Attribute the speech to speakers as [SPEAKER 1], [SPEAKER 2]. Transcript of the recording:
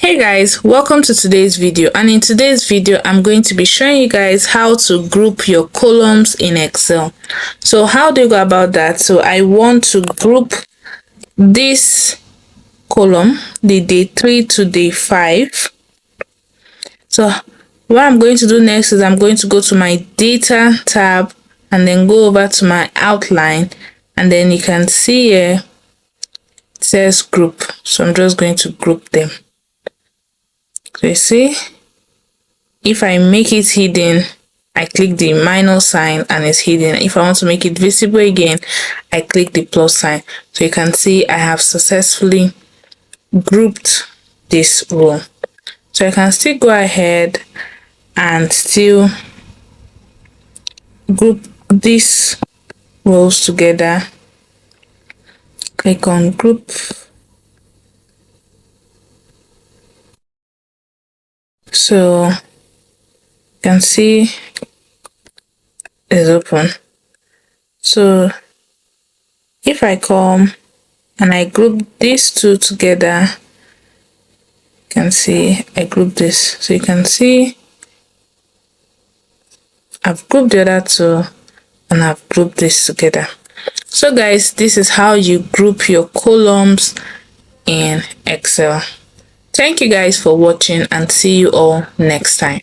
[SPEAKER 1] Hey guys, welcome to today's video, and in today's video I'm going to be showing you guys how to group your columns in Excel. So how do you go about that? So I want to group this column, the day 3 to day 5. So what I'm going to do next is I'm going to go to my data tab and then go over to my outline, and then you can see here it says group. So I'm just going to group them. So you see, if I make it hidden, I click the minus sign and it's hidden. If I want to make it visible again, I click the plus sign. So you can see I have successfully grouped this row. So I can still go ahead and still group these rows together. Click on group. So you can see it's open. So if I come and I group these two together, you can see I group this. So you can see I've grouped the other two and I've grouped this together. So guys, this is how you group your columns in Excel. Thank you guys for watching and see you all next time.